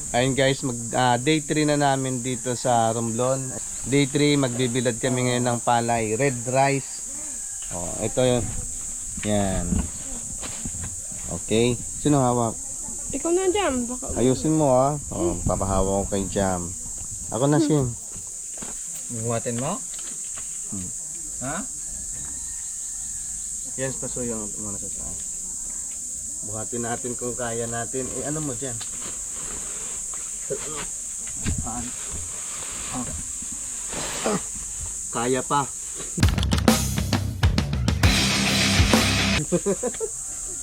Ayun guys, day 3 na namin dito sa Romblon. Day 3, magbibilad kami ngayon ng palay. Red rice. Oh, ito yun. Yan. Okay. Sino hawak? Ikaw na, Jam. Baka... Ayusin mo ah. Oh, papahawa ko kay Jam. Ako na Shin. Buhatin mo? Ha? Yan, pasuyo muna sa taas. Buhatin natin kung kaya natin. Eh, ano mo dyan? Kaya pa.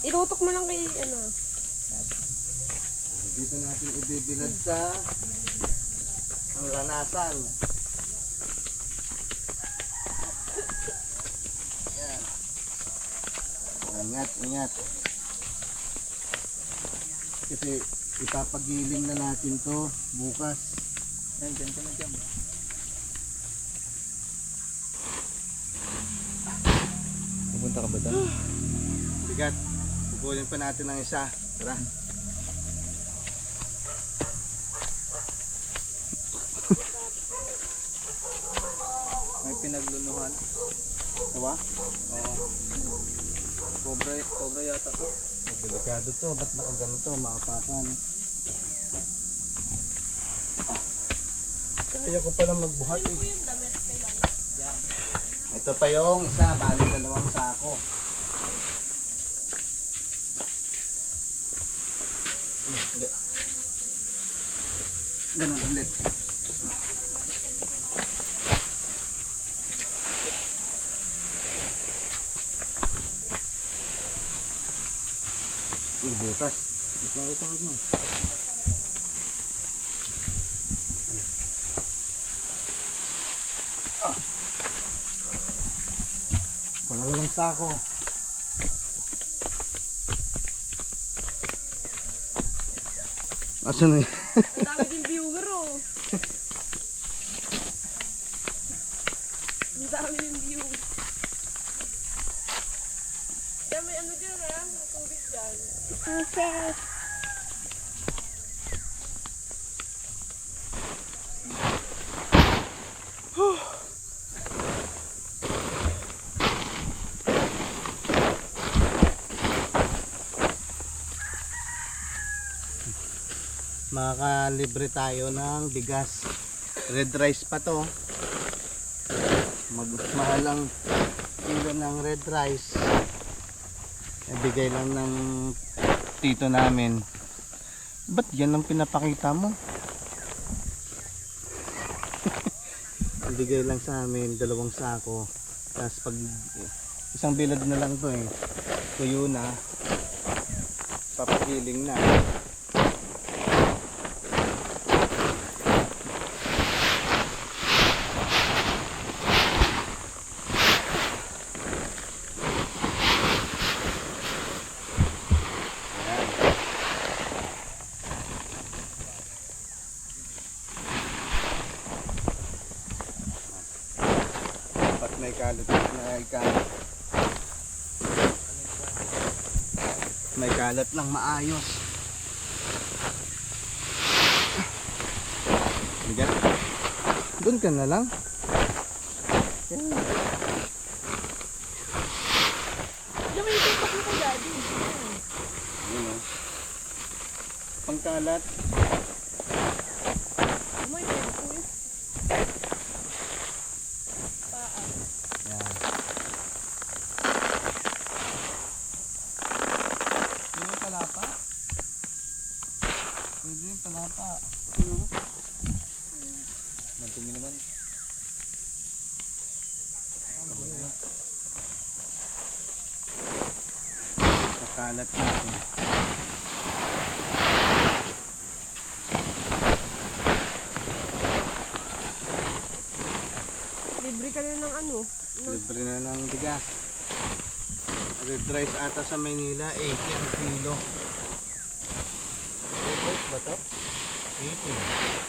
Irutok mo lang kay, ano. Dito natin ibibilad sa ang lanasan. Yan. Ingat, ingat. Kasi ipapagiling na natin to bukas. Yan, dyan ka na dyan. Pupunta ka ba doon? Bigat. Pupulin pa natin ng isa. Tara. May pinaglunuhan. Diba? Oo. Cobra yata to. Delikado to. Ba't nakaganito? Makapakan. Kaya ko pala magbuhat eh. Ito pa yung isa. Bali 2 sako. Ganun ulit. Bukas. Ito mo. Pangalawang sako. Asan na Ang dami din viewer, oh. Ang dami din view. Kaya may ano dyan, ha? May tubig dyan. Okay. Makakalibre tayo ng bigas. Red rice pa to. Mahal ang kilo ng red rice. Ibigay lang ng tito namin. Ba't yan ang pinapakita mo? Ibigay lang sa amin 2 sako. Tapos pag isang bilad na lang to eh. Tuyo na. Papagiling na. May kalat may kalat lang maayos. Bigat. Doon ka na lang. Yan. Diyan may tutok na kay Daddy. Yun o. Pangkalat. May tempo, eh. Paa. Yan. Pwede yung palapa. Pwede yung palapa. Madumi naman. Pakalat natin. Libre ka na ng ano. Libre na ng bigas. Red rice ata sa Maynila, 80 ang kilo. Red ba to? 80.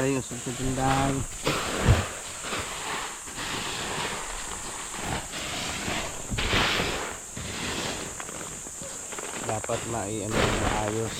Aray, usog sa tindahan. Dapat mai-ano maayos.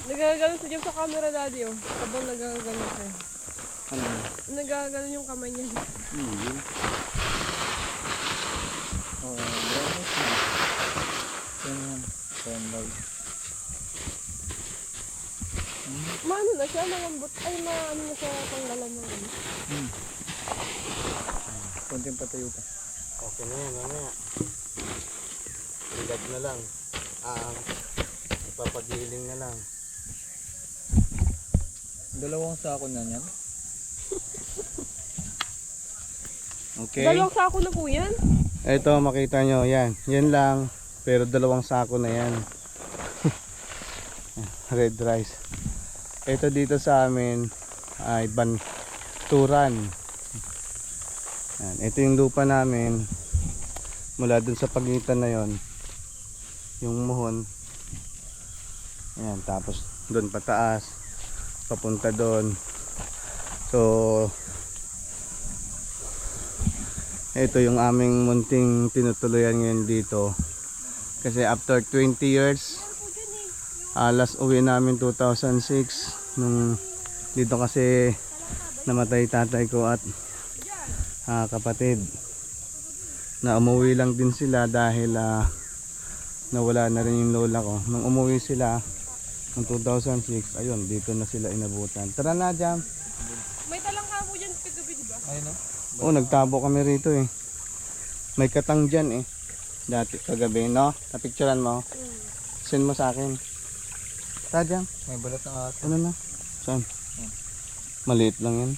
Nagagano sa Jim sa camera, daddy, oh. Habang nagagano siya. Ano? Nagagano yung kamay niya. Yun. Oh, brownies na. Yan yan. Sunlight. Maano na siya, malambot. Ay, maano na siya tanggalan ng ano. Konting patayo pa. Okay na yan, mamaya. Ilag na lang. Ipapagiling na lang. Dalawang sako na yan. Okay. Dalawang sako na po yan. Ito, makita nyo, yan. Yan lang. Pero dalawang sako na yan. Red rice. Ito dito sa amin ay Banturan. Yan. Ito yung lupa namin. Mula dun sa pagitan na yon, yung muhon. Yan. Tapos dun pataas. Papunta doon. So ito yung aming munting tinutuluyan ngayon dito, kasi after 20 years, last uwi namin 2006 nung dito, kasi namatay tatay ko at kapatid, na umuwi lang din sila dahil nawala na rin yung lola ko. Nung umuwi sila noong 2006, ayun, dito na sila inabutan. Tara na, Jam. May talang kamo dyan kagabi, di ba? Ayun no? Oh, nagtabo kami rito eh. May katang dyan eh. Dati kagabi, no? Napicturan mo? Send mo sa akin. Tara, Jam. May balat ng aso. Ano na? Saan? Maliit lang yan.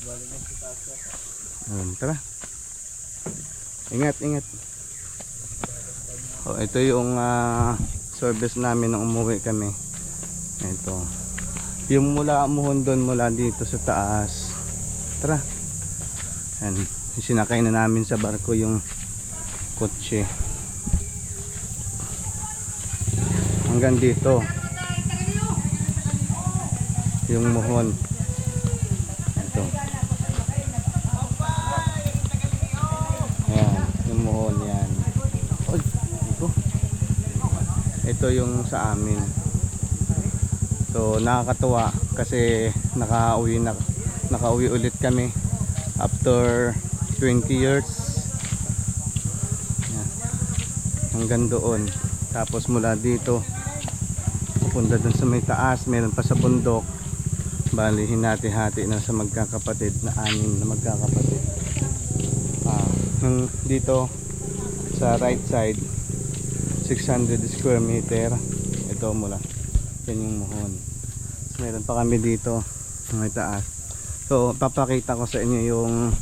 Balik na si Tasha. Ayun, tara. Ingat, ingat. Oh, ito yung service namin nung umuwi kami. Ito. Yung mula muhon doon, mula dito sa taas. Tara. Yan. Sinakay na namin sa barko yung kotse. Hanggang dito. Yung muhon. Ito. Ayan. Yung muhon yan. Oy, ito. Ito yung sa amin. So nakakatuwa kasi nakauwi ulit kami after 20 years. Yan. Hanggang doon. Tapos mula dito pupunta dun sa may taas, meron pa sa bundok. Bali hinati-hati na sa magkakapatid, na 6 na magkakapatid. Dito sa right side 600 square meter. Ito mula. Yan yung muhon. So, meron pa kami dito sa may taas. So papakita ko sa inyo yung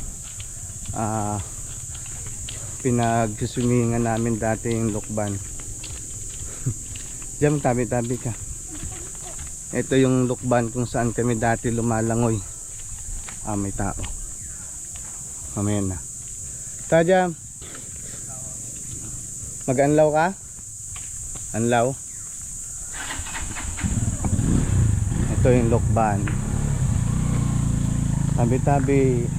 pinagsuswimingan namin dati, yung lukban. Diyan tabi-tabi ka. Ito yung lukban kung saan kami dati lumalangoy. May tao. Mamaya na. Tajam. Mag-anlaw ka? Anlaw. Ito yung lukban. Tabi-tabi.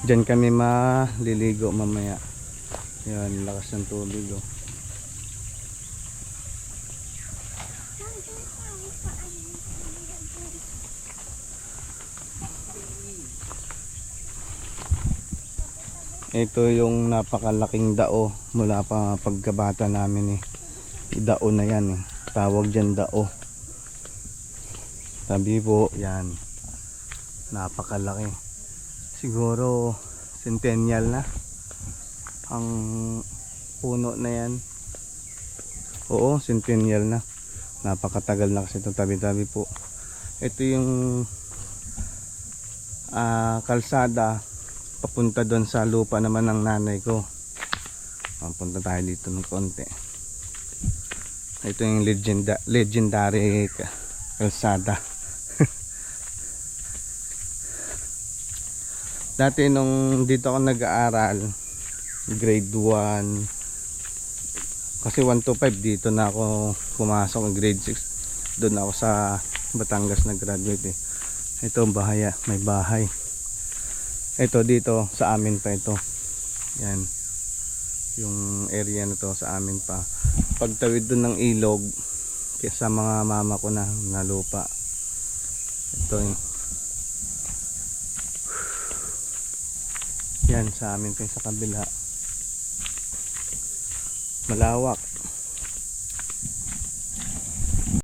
Diyan kami maliligo mamaya. Yan, lakas ng tubig oh. Ito yung napakalaking dao mula pa pagkabata namin eh. Dao na yan eh. Tawag dyan dao. Sabi po, yan. Napakalaki. Siguro centennial na ang puno na yan. Oo, centennial na. Napakatagal na kasi itong tabi-tabi po. Ito yung kalsada papunta doon sa lupa naman ng nanay ko. Punta tayo dito ng konti. Ito yung legendary kalsada. Dati nung dito ako nag-aaral, grade 1, kasi 1 to 5 dito na ako pumasok, grade 6 doon ako sa Batangas nag-graduate eh. Ito bahaya, may bahay. Ito dito sa amin pa ito. Yan. Yung area na to sa amin pa. Pagtawid doon ng ilog sa mga mama ko na lupa. Ito eh. Yan sa amin pa sa kabila. Malawak.